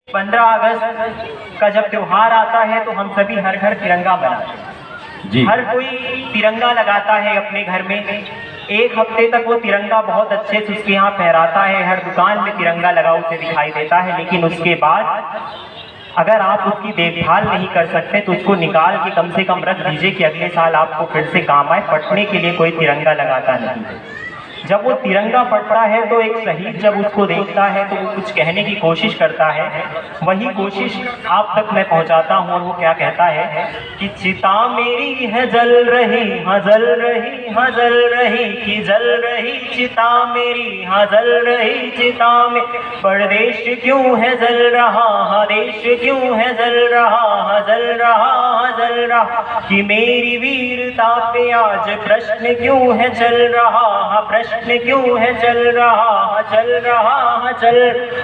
15 अगस्त का जब त्योहार आता है तो हम सभी हर घर तिरंगा बनाते हैं जी। हर कोई तिरंगा लगाता है अपने घर में। एक हफ्ते तक वो तिरंगा बहुत अच्छे से उसके यहाँ फहराता है, हर दुकान में तिरंगा लगा उसे दिखाई देता है। लेकिन उसके बाद अगर आप उसकी देखभाल नहीं कर सकते तो उसको निकाल के कम से कम रख दीजिए कि अगले साल आपको फिर से काम आए। फटने के लिए कोई तिरंगा लगाता नहीं। जब वो तिरंगा फटता है तो एक शहीद जब उसको देखता है तो वो कुछ कहने की कोशिश करता है। वही कोशिश आप तक मैं पहुंचाता हूं और वो क्या कहता है कि चिता मेरी है जल रही, हाँ जल रही, हाँ जल रही, कि जल रही चिता मेरी, हाँ जल रही चिता में। परदेश क्यों है जल रहा, हाँ देश क्यों है जल रहा, हाँ जल रहा, हाँ जल रहा, कि मेरी वीरता पे आज प्रश्न क्यों है चल रहा, हाँ प्रश्न क्यों है चल रहा, चल रहा, चल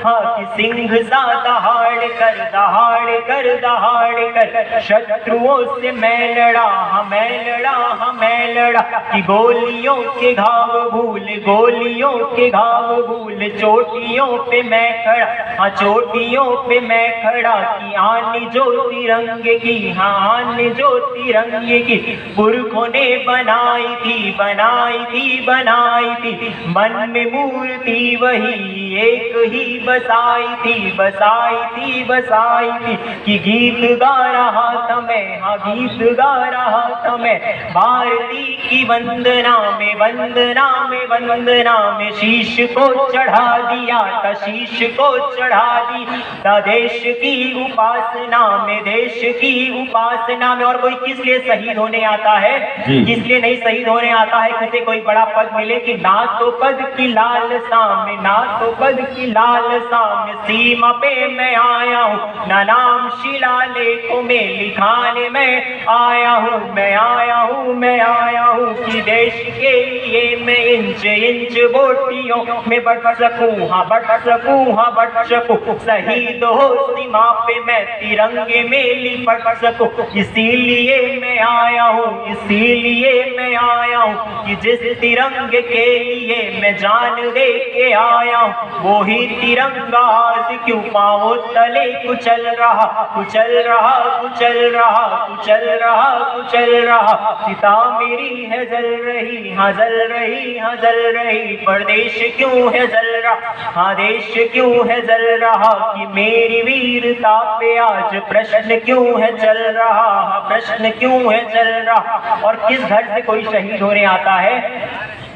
हाँ, कि सिंह सा दहाड़ कर, दहाड़ कर, दहाड़ कर शत्रुओं से मैं लड़ा, हाँ मैं लड़ा, हाँ मैं लड़ा, कि गोलियों के घाव भूल, गोलियों के घाव भूल, चोटियों पे मैं खड़ा, हाँ चोटियों पे मैं खड़ा, कि आन जो तिरंगे की, हाँ आन जो तिरंगे की पुरखों ने बनाई थी, बनाई थी, बनाई थी। मन में मूर्ति वही एक ही बसाई थी, बसाई थी, बसाई थी, कि गीत गा रहा था मैं, हाँ गीत गा रहा था मैं। भारती की वंदना में, वंदना में, वंदना में शीश को चढ़ा दिया था, शीश को चढ़ा दिया देश की उपासना में, देश की उपासना में। और कोई किस लिए शहीद होने आता है, किस लिए नहीं शहीद होने आता है? किसे कोई बड़ा पद मिले कि ना तो पद की लालसा में, ना तो पद की लालसा में सीमा पे मैं आया हूँ, ना नाम शिलालेखों में लिखाने में आया हूँ, मैं आया हूँ, मैं आया हूँ, कि देश के लिए मैं इंच इंच बोटियों में बढ़ सकूँ, हाँ बढ़ सकूँ, हाँ बढ़ सकूँ, शहीद हो सीमा पे मैं तिरंगे में लिपट सकूँ। इसीलिए मैं आया हूँ, इसीलिए मैं आया हूँ, कि जिस तिरंगे के लिए मैं जान दे के आया हूँ वो ही तिरंगा आज क्यों पाँव तले कुचल रहा, कुचल रहा, कुचल रहा, कुचल रहा, कुचल रहा। चिता मेरी है जल रही, हाँ जल रही, हाँ जल रही, परदेश क्यों है जल रहा, हाँ देश क्यों है जल रहा, कि मेरी वीरता पे आज प्रश्न क्यों है चल रहा, हाँ प्रश्न क्यों है चल रहा। और किस घर से कोई शहीद होने आता है?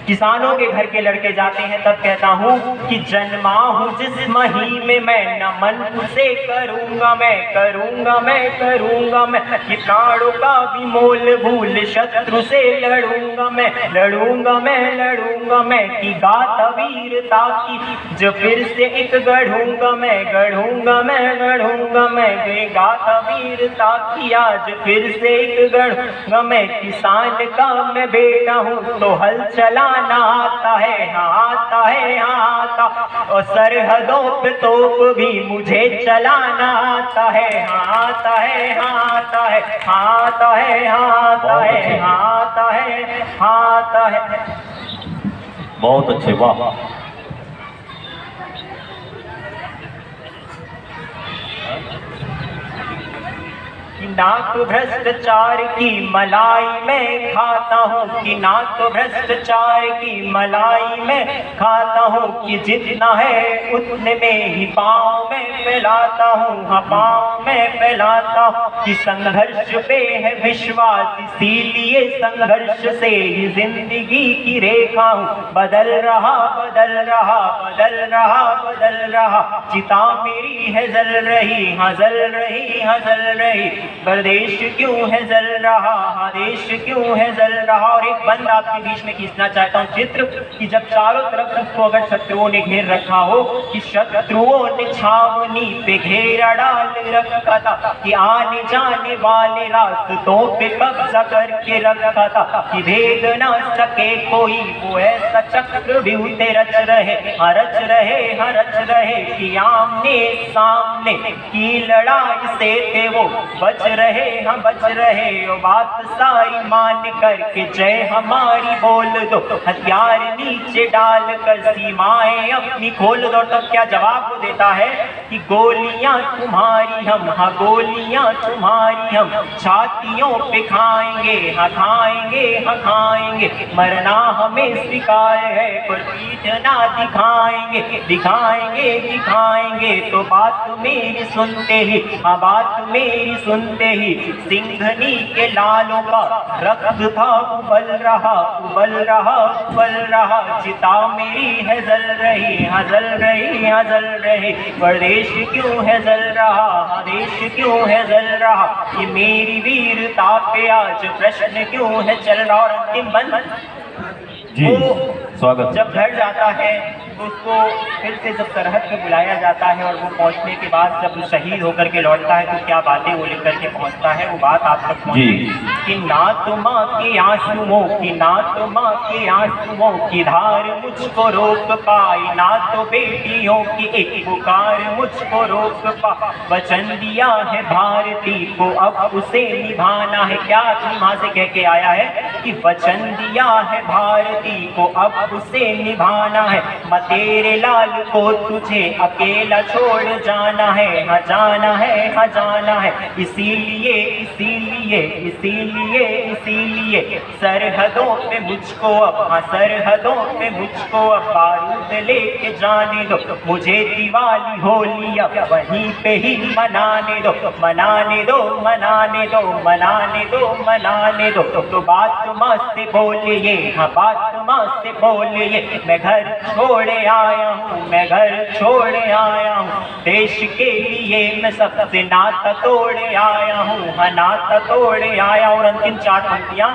किसानों के घर के लड़के जाते हैं, तब कहता हूँ कि जन्मा हूँ जिस महीने में नमन उसे करूँगा मैं, करूँगा मैं, करूँगा मैं, कि प्राणों का भी मोल भूल शत्रु से लड़ूंगा मैं, लड़ूंगा मैं, लड़ूंगा मैं, कि गाथा वीरता की जो फिर से एक गढ़ूंगा मैं, गढ़ूंगा मैं, गढ़ूंगा मैं, गाथा वीरता की आज फिर से एक गढ़ूंगा मैं। किसान का मैं बेटा हूँ तो हल चला आता है, हाँ आता है, हाँ आता, और सरहदों पे तोप भी मुझे चलाना आता है, हाँ आता है, हाँ आता है, हाँ आता है, हाँ आता है, हाँ आता है, हाँ आता है। बहुत अच्छे, वाह। कि ना तो भ्रष्टाचार की मलाई मैं खाता हूँ, कि ना तो भ्रष्टाचार की मलाई मैं खाता हूँ, कि जितना है उतने में ही पाँव में फैलाता हूँ, हाँ पाँव में फैलाता हूँ, कि संघर्ष पे है विश्वास इसीलिए संघर्ष से ही जिंदगी की रेखा हूँ बदल रहा, बदल रहा, बदल रहा, बदल रहा। चिता मेरी है जल रही, हाँ जल रही, हाँ जल रही, परदेश क्यों है जल रहा, हाँ देश क्यों है जल रहा। और एक बंद आपके बीच में खींचना चाहता हूँ चित्र, कि जब चारों तरफ उसको अगर शत्रुओं ने घेर रखा हो, कि शत्रुओं ने छावनी पे घेरा डाल रखा था, कि आने जाने वाले रास्तों पे कब्जा करके रखा था, कि भेद न सके कोई वो ऐसा चक्रव्यूह रच रहे, हाँ रच रच रहे कि आमने सामने की लड़ाई से थे वो बच रहे ओ बात सारी मान करके जय हमारी बोल दो, हथियार नीचे डाल कर सीमाएं अपनी खोल दो। तो क्या जवाब वो देता है कि गोलियां तुम्हारी हम, हाँ गोलियां तुम्हारी हम छातियों पे खाएंगे, हाँ खाएंगे, हाँ खाएंगे। मरना हमें स्वीकार है पर पीठ ना दिखाएंगे, दिखाएंगे, दिखाएंगे। तो बात मेरी सुनते ही, हाँ बात मेरी सुनते ही सिंघनी के लालों का रक्त था उबल रहा, उबल रहा, उबल रहा। चिता मेरी है जल रही, हाँ जल रही, हाँ जल रही। प्रदेश क्यों है जल रहा, हाँ देश क्यों है जल रहा। ये मेरी वीरता पे आज प्रश्न क्यों है चल रहा। और अंतिम बंद जी स्वागत। जब घर जाता है तो उसको फिर से जब सरहद पे बुलाया जाता है और वो पहुंचने के बाद जब वो शहीद होकर के लौटता है तो क्या बातें वो लिख करके पहुंचता है, वो बात आप तक पहुंचे कि ना तो माँ के आंसुओं की, ना तो माँ के आंसुओं की धार मुझको रोक पाई, ना तो बेटियों की एक पुकार मुझको रोक पा। वचन दिया है भारती को अब उसे निभाना है। क्या माँ से कह के आया है कि वचन दिया है भारती को अब उसे निभाना है। तेरे लाल को तुझे अकेला छोड़ जाना है, हाँ जाना है, हाँ जाना है। इसीलिए इसीलिए इसीलिए इसीलिए सरहदों पे मुझको अब, हाँ सरहदों पे मुझको अब बारूद लेके जाने दो। मुझे दिवाली होली अब वहीं पे ही मनाने दो, मनाने दो, मनाने दो, मनाने दो, मनाने दो। तो बात माँ से बोलिए, हाँ बात माँ से बोलिए। मैं घर छोड़े आया हूँ, मैं घर छोड़े आया हूँ। देश के लिए मैं सबसे नाता तोड़े आया हूँ, हाँ नाता तोड़े आया। और अंतिम 4 पंक्तियाँ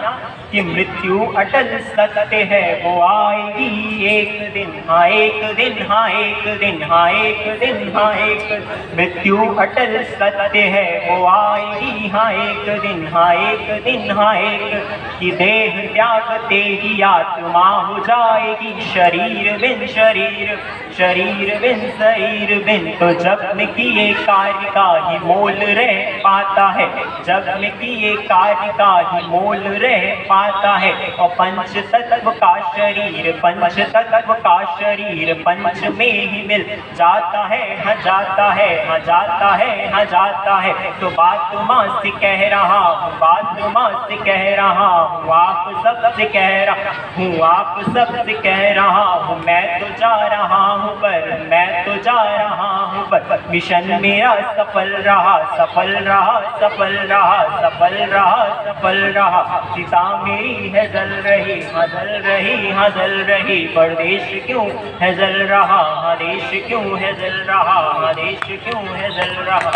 कि मृत्यु अटल सत्य है वो आएगी एक दिन, हाँ एक दिन, हाँ एक दिन, हाँ एक दिन, हाँ एक। मृत्यु अटल सत्य है वो आएगी, हाँ एक दिन, हाँ एक दिन, हाँ एक। कि देह त्याग तेरी आत्मा हो जाएगी शरीर बिन शरीर, शरीर बिन शरीर बिन। तो जग में किए कार्य का ही मोल रह पाता है, जग में किए कार्य का ही मोल रह पाता है। और पंच तत्व का शरीर, पंच तत्व का शरीर पंच में ही मिल जाता है, हाँ जाता है, हाँ जाता है, हाँ जाता है। तो बात माँ से कह रहा हूँ, बात माँ से कह रहा हूँ, आप सबसे कह रहा हूँ, आप सबसे कह रहा हूँ। मैं तो जा रहा हूँ पर, मैं तो जा रहा हूँ पर मिशन मेरा सफल रहा, सफल रहा, सफल रहा, सफल रहा, सफल रहा। सीता मेरी है जल रही, हाँ जल रही, हाँ जल रही। परदेश क्यों है जल रहा, हाँ देश क्यों है जल रहा, हाँ देश क्यों है जल रहा।